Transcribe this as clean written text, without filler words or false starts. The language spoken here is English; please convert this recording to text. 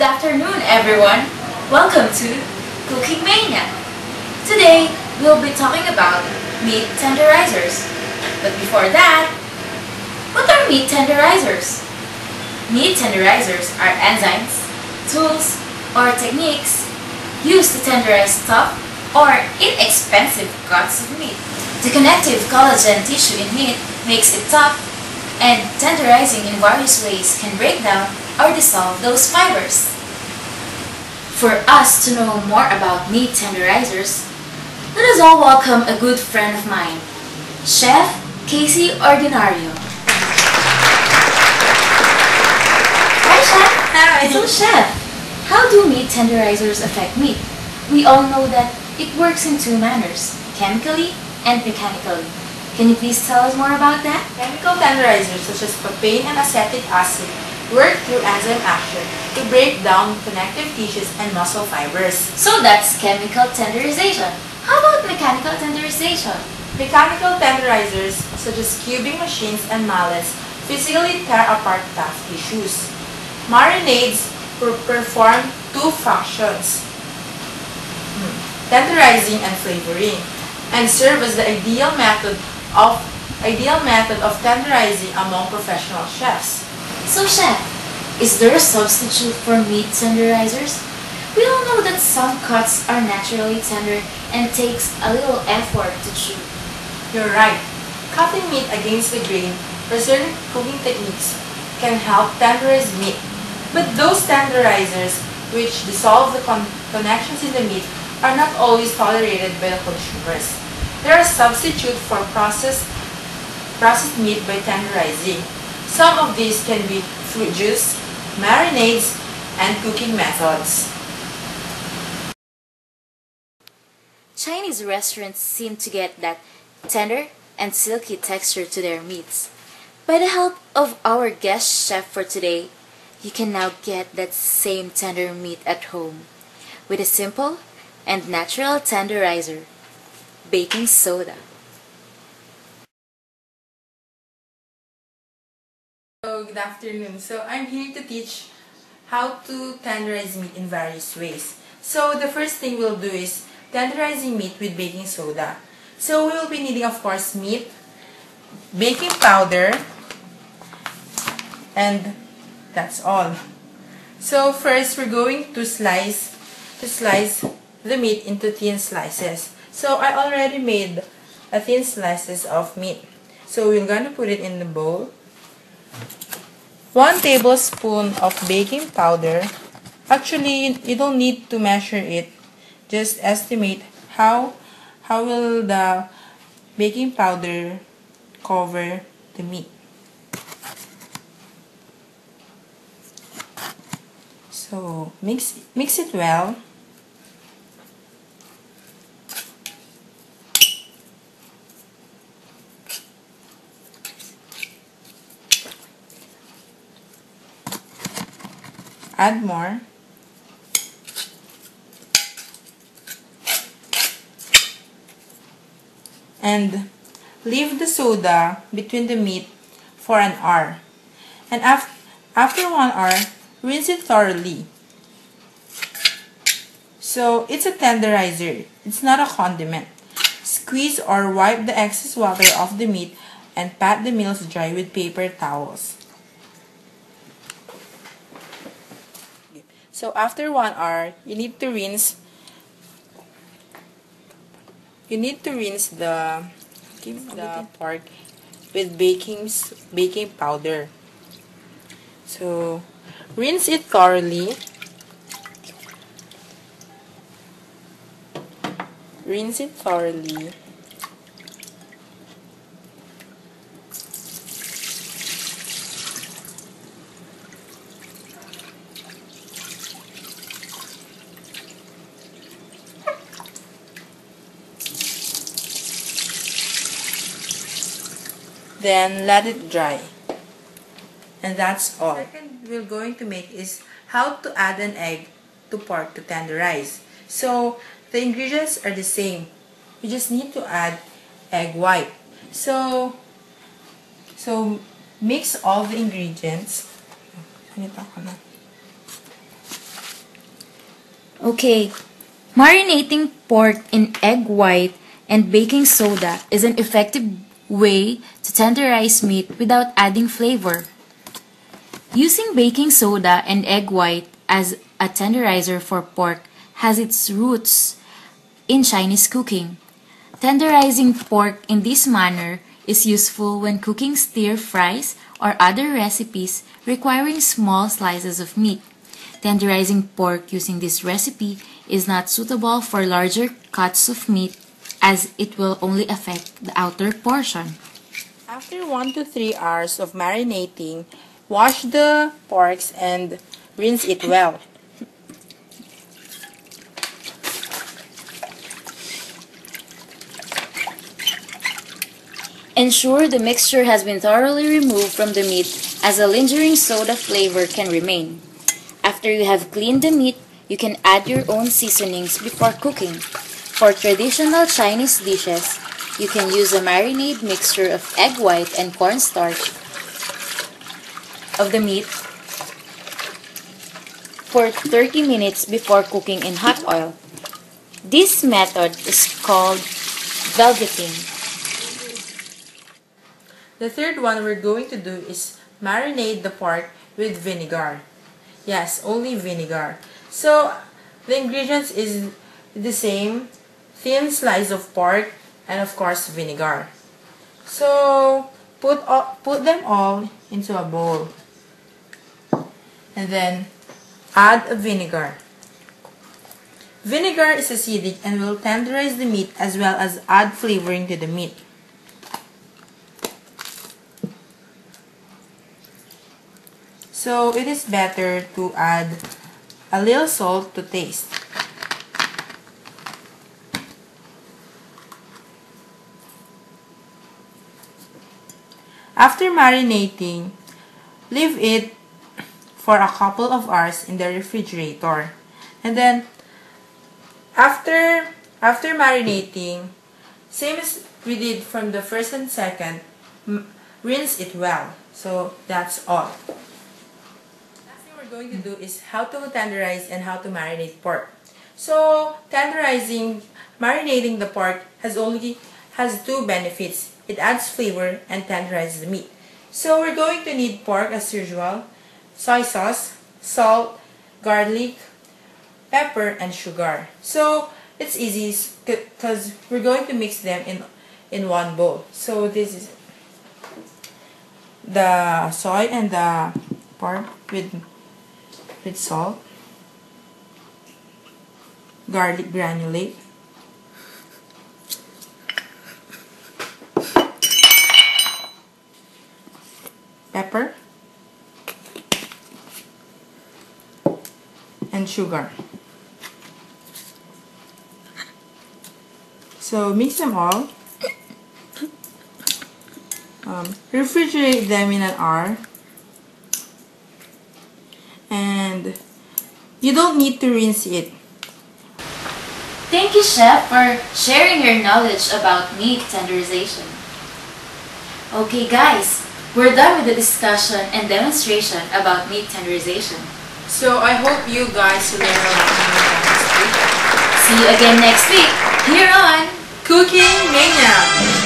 Good afternoon, everyone. Welcome to Cooking Mania. Today, we'll be talking about meat tenderizers. But before that, what are meat tenderizers? Meat tenderizers are enzymes, tools, or techniques used to tenderize tough or inexpensive cuts of meat. The connective collagen tissue in meat makes it tough, and tenderizing in various ways can break down or dissolve those fibers. For us to know more about meat tenderizers, let us all welcome a good friend of mine, Chef Casey Ordinario. Hi, Chef! Hi! So, Chef, how do meat tenderizers affect meat? We all know that it works in two manners, chemically and mechanically. Can you please tell us more about that? Chemical tenderizers such as papain and acetic acid work through enzyme action to break down connective tissues and muscle fibers. So that's chemical tenderization. How about mechanical tenderization? Mechanical tenderizers such as cubing machines and mallets physically tear apart tough tissues. Marinades perform two functions, tenderizing and flavoring, and serve as the ideal method of tenderizing among professional chefs. So, Chef, is there a substitute for meat tenderizers? We all know that some cuts are naturally tender and takes a little effort to chew. You're right. Cutting meat against the grain or certain cooking techniques can help tenderize meat. But those tenderizers, which dissolve the connections in the meat, are not always tolerated by the consumers. There are substitutes for processed meat by tenderizing. Some of these can be fruit juice, marinades, and cooking methods. Chinese restaurants seem to get that tender and silky texture to their meats. By the help of our guest chef for today, you can now get that same tender meat at home with a simple and natural tenderizer, baking soda. Good afternoon. So I'm here to teach how to tenderize meat in various ways. So the first thing we'll do is tenderizing meat with baking soda. So we will be needing, of course, meat, baking powder, and that's all. So first we're going to slice the meat into thin slices. So I already made a thin slices of meat. So we're going to put it in the bowl. 1 tablespoon of baking powder. Actually, you don't need to measure it. Just estimate how will the baking powder cover the meat. So mix it well. Add more. And leave the soda between the meat for an hour. And after 1 hour, rinse it thoroughly. So it's a tenderizer. It's not a condiment. Squeeze or wipe the excess water off the meat and pat the meals dry with paper towels. So after 1 hour, you need to rinse the pork with baking powder. So rinse it thoroughly. Then let it dry. And that's all. The second we're going to make is how to add an egg to pork to tenderize. So the ingredients are the same. You just need to add egg white. So mix all the ingredients. Okay, marinating pork in egg white and baking soda is an effective way to tenderize meat without adding flavor. Using baking soda and egg white as a tenderizer for pork has its roots in Chinese cooking. Tenderizing pork in this manner is useful when cooking stir fries or other recipes requiring small slices of meat. Tenderizing pork using this recipe is not suitable for larger cuts of meat as it will only affect the outer portion. After 1 to 3 hours of marinating, wash the porks and rinse it well. Ensure the mixture has been thoroughly removed from the meat as a lingering soda flavor can remain. After you have cleaned the meat, you can add your own seasonings before cooking. For traditional Chinese dishes, you can use a marinade mixture of egg white and cornstarch of the meat for 30 minutes before cooking in hot oil. This method is called velveting. The third one we're going to do is marinate the pork with vinegar. Yes, only vinegar. So the ingredients is the same: thin slice of pork and of course vinegar. So put them all into a bowl and then add a vinegar. Vinegar is acidic and will tenderize the meat as well as add flavoring to the meat. So it is better to add a little salt to taste. After marinating, leave it for a couple of hours in the refrigerator. And then after marinating, same as we did from the first and second, rinse it well. So that's all. Last thing we're going to do is how to tenderize and how to marinate pork. So marinating the pork has two benefits. It adds flavor and tenderizes the meat. So we're going to need pork as usual, soy sauce, salt, garlic, pepper, and sugar. So it's easy because we're going to mix them in one bowl. So this is the soy and the pork with salt, garlic granulate, pepper, and sugar. So mix them all. Refrigerate them in an hour. And you don't need to rinse it. Thank you, Chef, for sharing your knowledge about meat tenderization. Okay, guys, we're done with the discussion and demonstration about meat tenderization. So I hope you guys learn a lot next week. See you again next week here on Cooking Mania!